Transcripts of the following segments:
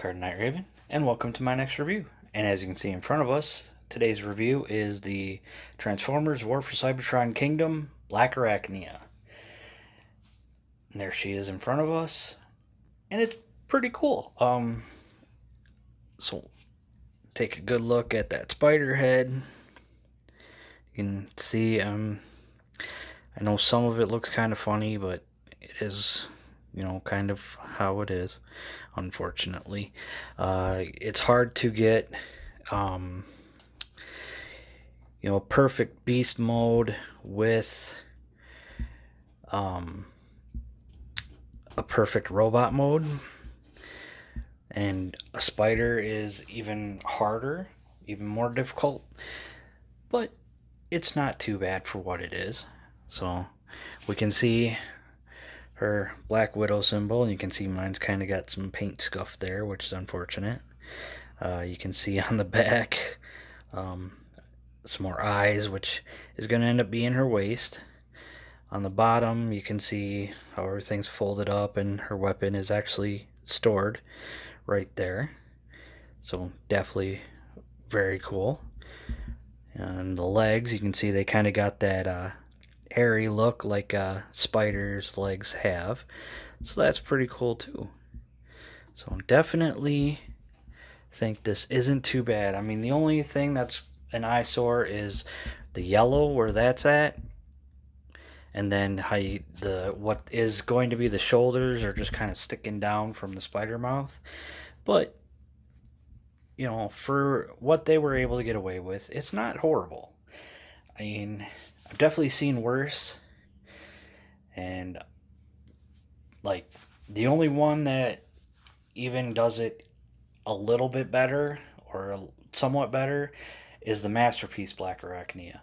Card Night Raven, and welcome to my next review. And as you can see in front of us, today's review is the Transformers War for Cybertron Kingdom Black Arachnia. And there she is in front of us, and it's pretty cool. So take a good look at that spider head. You can see, I know some of it looks kind of funny, but it is, kind of how it is, unfortunately. It's hard to get, perfect beast mode with a perfect robot mode. And a spider is even harder, even more difficult, but it's not too bad for what it is. So we can see her Black Widow symbol, and you can see mine's kind of got some paint scuff there, which is unfortunate. You can see on the back some more eyes, which is going to end up being her waist. On the bottom, you can see how everything's folded up, and her weapon is actually stored right there. So definitely very cool. And the legs, you can see they kind of got that airy look like spider's legs have. So that's pretty cool too. So definitely think this isn't too bad. I mean, the only thing that's an eyesore is the yellow, where that's at. And then what is going to be the shoulders are just kind of sticking down from the spider mouth. But, for what they were able to get away with, it's not horrible. I mean, I've definitely seen worse. And, the only one that even does it a little bit better, or somewhat better, is the Masterpiece Black Arachnia.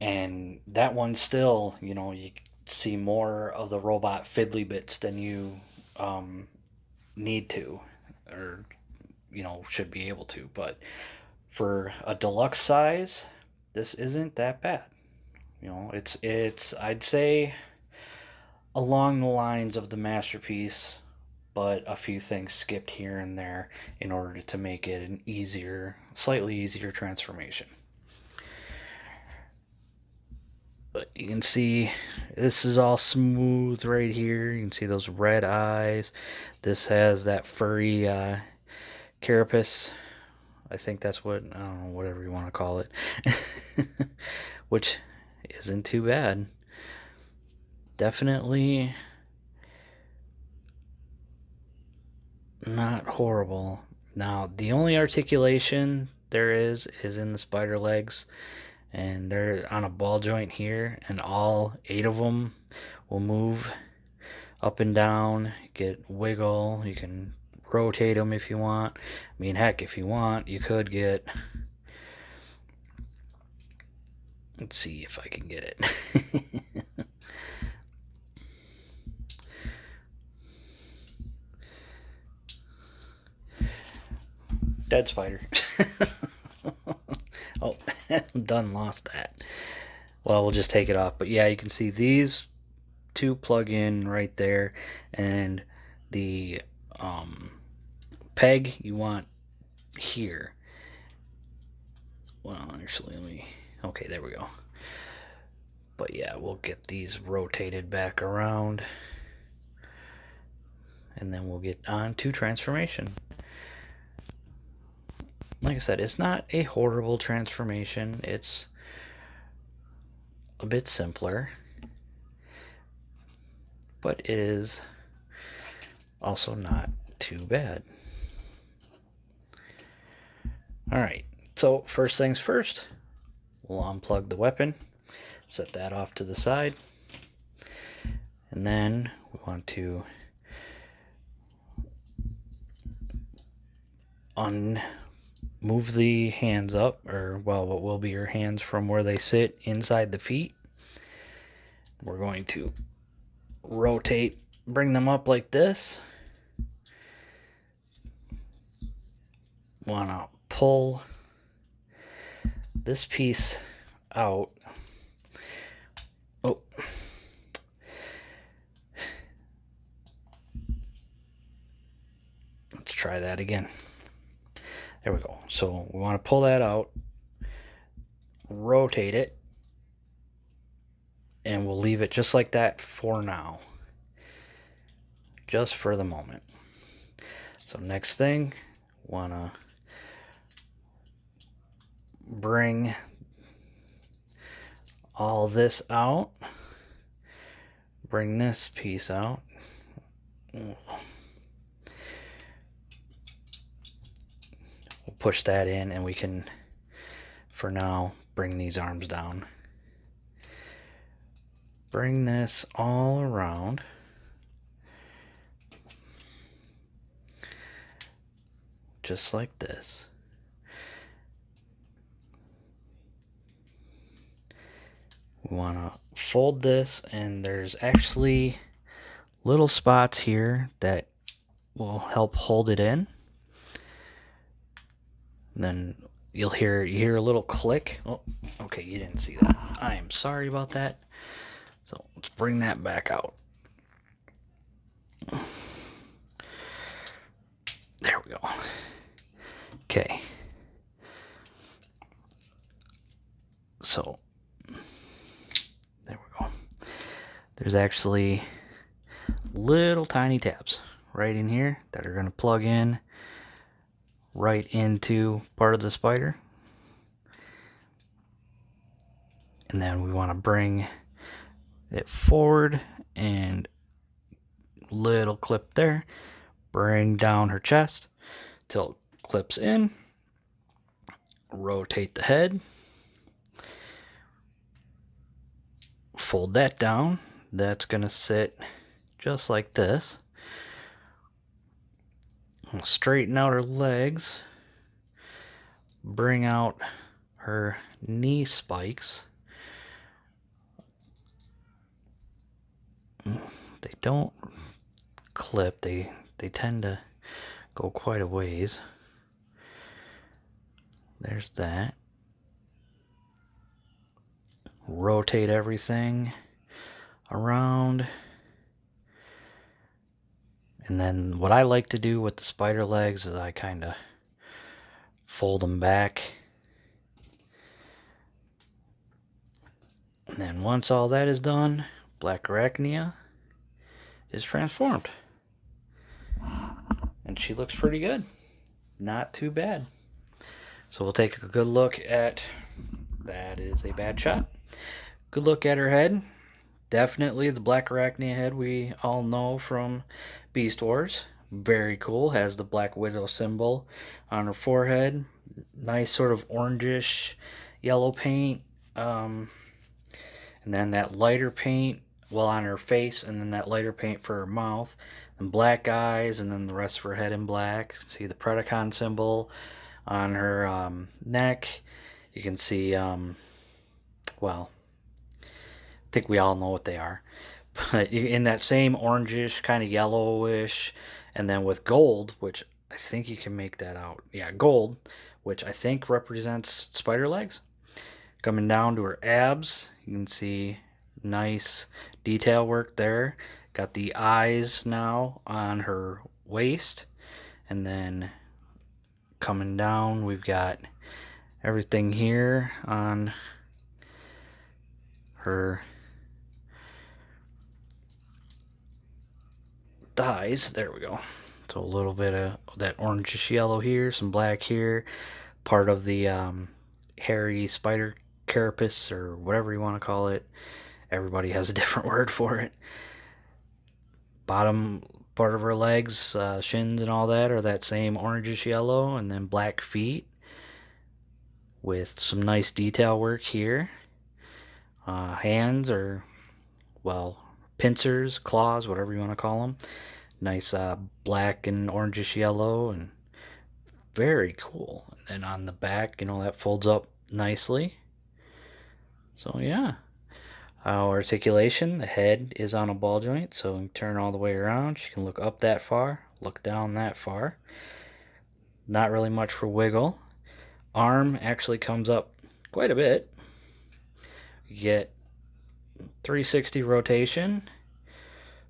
And that one still, you see more of the robot fiddly bits than you need to, or, should be able to. But for a deluxe size, this isn't that bad. It's I'd say along the lines of the Masterpiece, but a few things skipped here and there in order to make it an slightly easier transformation. But you can see this is all smooth right here. You can see those red eyes. This has that furry carapace. I think that's what, I don't know, whatever you want to call it. Which isn't too bad. Definitely not horrible. Now, the only articulation there is in the spider legs, and they're on a ball joint here, and all 8 of them will move up and down, get wiggle. You can rotate them if you want. I mean, heck, if you want, you could get, let's see if I can get it. Dead spider. Oh, done lost that. Well, we'll just take it off. But yeah, you can see these 2 plug in right there, and the peg you want here. Well, actually, okay, there we go. But yeah, we'll get these rotated back around, and then we'll get on to transformation. Like I said, it's not a horrible transformation. It's a bit simpler, but it is also not too bad. Alright, so first things first, we'll unplug the weapon, set that off to the side, and then we want to move the hands up, or well, what will be your hands from where they sit inside the feet. We're going to rotate, bring them up like this. Want to pull this piece out. Oh. try that again. There we go. So we want to pull that out, rotate it, and we'll leave it just like that for now. Just for the moment. So next thing, want to bring all this out. Bring this piece out. We'll push that in, and we can, for now, bring these arms down. Bring this all around. Just like this. We want to fold this, and there's actually little spots here that will help hold it in. And then you hear a little click. Oh, okay, you didn't see that. I am sorry about that. So let's bring that back out. There we go. Okay. So there we go. There's actually little tiny tabs right in here that are going to plug in right into part of the spider. And then we want to bring it forward, and little clip there. Bring down her chest till it clips in. Rotate the head. Fold that down. That's going to sit just like this. We'll straighten out her legs. Bring out her knee spikes. They don't clip. They tend to go quite a ways. There's that. Rotate everything around. And then what I like to do with the spider legs is I kind of fold them back. And then once all that is done, Black Arachnia is transformed. And she looks pretty good. Not too bad. So we'll take a good look at, that is a bad shot. Good look at her head. Definitely the Black Arachnia head we all know from Beast Wars. Very cool. Has the Black Widow symbol on her forehead. Nice sort of orangish yellow paint. And then that lighter paint, well, on her face, and then that lighter paint for her mouth. And black eyes, and then the rest of her head in black. See the Predacon symbol on her neck. You can see, well, I think we all know what they are. But in that same orangish, kind of yellowish, and then with gold, which I think you can make that out. Yeah, gold, which I think represents spider legs. Coming down to her abs, you can see nice detail work there. Got the eyes now on her waist. And then coming down, we've got everything here on her thighs. There we go. So a little bit of that orangish yellow here, some black here, part of the hairy spider carapace, or whatever you want to call it. Everybody has a different word for it. Bottom part of her legs, shins and all that, are that same orangish yellow, and then black feet with some nice detail work here. Hands are, well, pincers, claws, whatever you want to call them. Nice black and orangish yellow, and very cool. And on the back, you know, that folds up nicely. So yeah. Articulation, the head is on a ball joint, so you can turn all the way around. She can look up that far, look down that far. Not really much for wiggle. Arm actually comes up quite a bit. You get 360 rotation.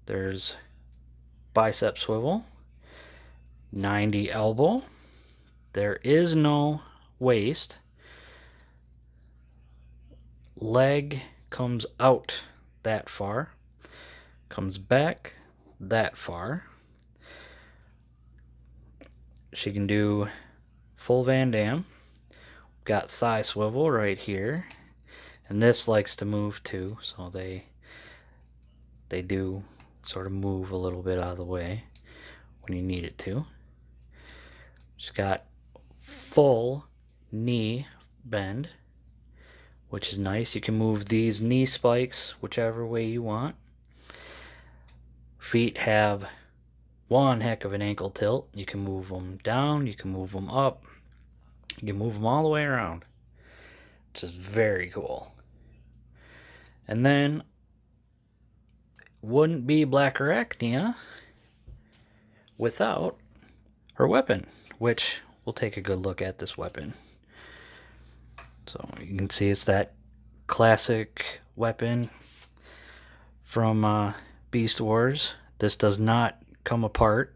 There's bicep swivel. 90 elbow. There is no waist. Leg comes out that far, comes back that far. She can do full Van Damme. Got thigh swivel right here, and this likes to move too, so they do sort of move a little bit out of the way when you need it to. She's got full knee bend, which is nice. You can move these knee spikes whichever way you want. Feet have one heck of an ankle tilt. You can move them down, you can move them up, you can move them all the way around, which is very cool. And then, wouldn't be Black Arachnia without her weapon, which we'll take a good look at this weapon. So you can see it's that classic weapon from Beast Wars. This does not come apart,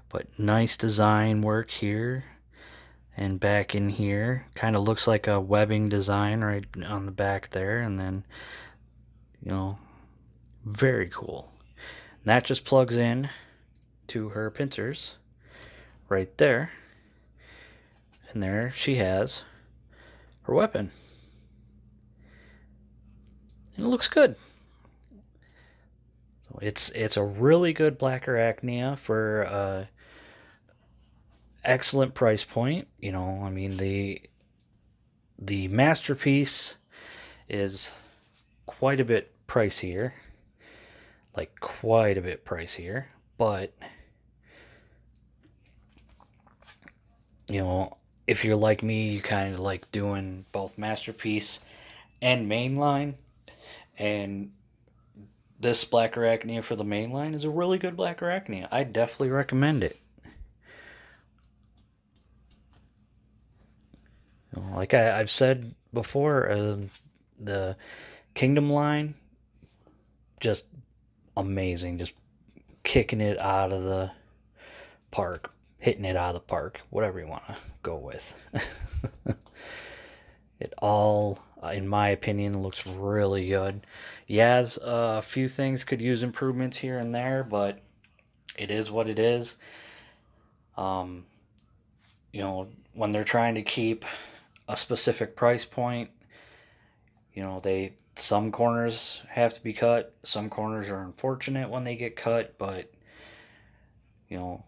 but nice design work here and back in here. Kind of looks like a webbing design right on the back there, and then, you know, very cool. And that just plugs in to her pincers right there, and there she has her weapon, and it looks good. So it's a really good Black Arachnia for excellent price point. You know, I mean, the masterpiece is quite a bit pricier, like quite a bit pricier, but you know, if you're like me, you kind of like doing both masterpiece and mainline, and this Black Arachnia for the mainline is a really good Black Arachnia. I definitely recommend it. You know, like I've said before, the Kingdom line, just amazing, just kicking it out of the park, hitting it out of the park, whatever you want to go with. It all, in my opinion, looks really good. Yes, a few things could use improvements here and there, but it is what it is. Um, you know, when they're trying to keep a specific price point, you know, some corners have to be cut. Some corners are unfortunate when they get cut, but you know,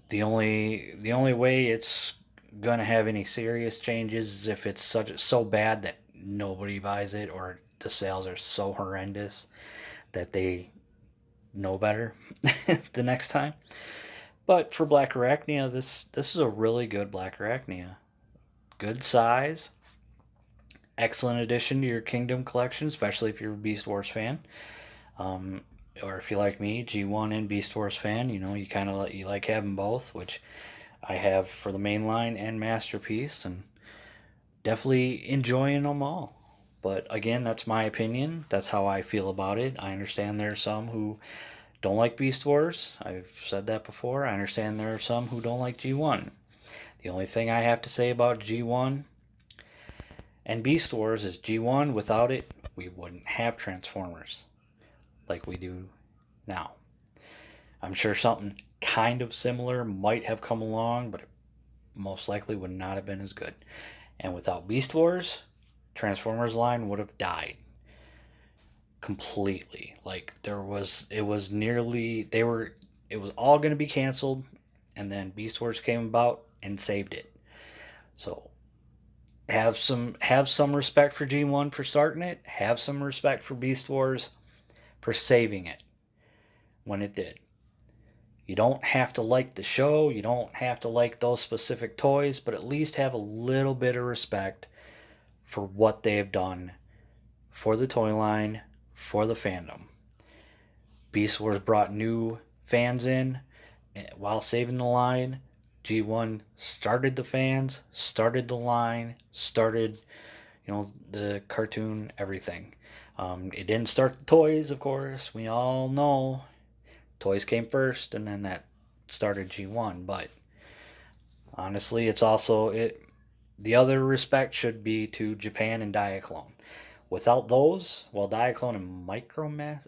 the only way it's gonna have any serious changes is if it's so bad that nobody buys it, or the sales are so horrendous that they know better the next time. But for Black Arachnia, this is a really good Black Arachnia. Good size, excellent addition to your Kingdom collection, especially if you're a Beast Wars fan. Or if you like me, G1 and Beast Wars fan, you know, you like having both, which I have for the main line and Masterpiece, and definitely enjoying them all. But again, that's my opinion. That's how I feel about it. I understand there are some who don't like Beast Wars. I've said that before. I understand there are some who don't like G1. The only thing I have to say about G1 and Beast Wars is G1, without it, we wouldn't have Transformers like we do now. I'm sure something kind of similar might have come along, but it most likely would not have been as good. And without Beast Wars, Transformers line would have died completely. Like it was all going to be canceled, and then Beast Wars came about and saved it. So have some respect for G1 for starting it. Have some respect for Beast Wars for saving it when it did. You don't have to like the show, you don't have to like those specific toys, but at least have a little bit of respect for what they have done for the toy line, for the fandom. Beast Wars brought new fans in while saving the line. G1 started the fans, started the line, started, you know, the cartoon, everything. It didn't start the toys, of course. We all know toys came first, and then that started G1, but honestly, it's also the other respect should be to Japan and Diaclone. Without those, well, Diaclone and Micromass.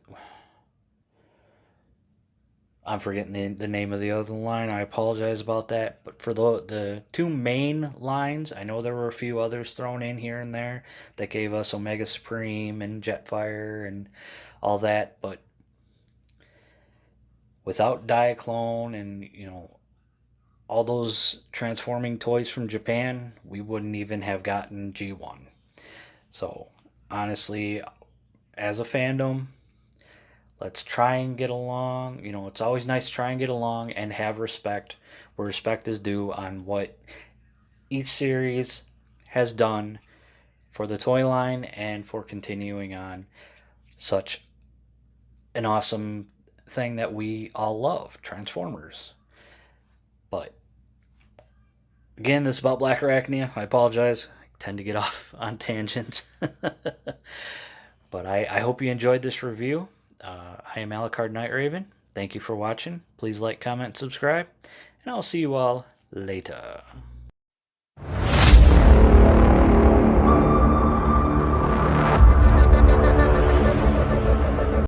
I'm forgetting the name of the other line. I apologize about that. But for the two main lines, I know there were a few others thrown in here and there that gave us Omega Supreme and Jetfire and all that. But without Diaclone and, all those transforming toys from Japan, we wouldn't even have gotten G1. So, honestly, as a fandom, let's try and get along. It's always nice to try and get along and have respect where respect is due on what each series has done for the toy line and for continuing on such an awesome thing that we all love, Transformers. But again, this is about Black Arachnia. I apologize. I tend to get off on tangents. But I hope you enjoyed this review. I am Alucard Night Raven. Thank you for watching. Please like, comment, subscribe, and I'll see you all later.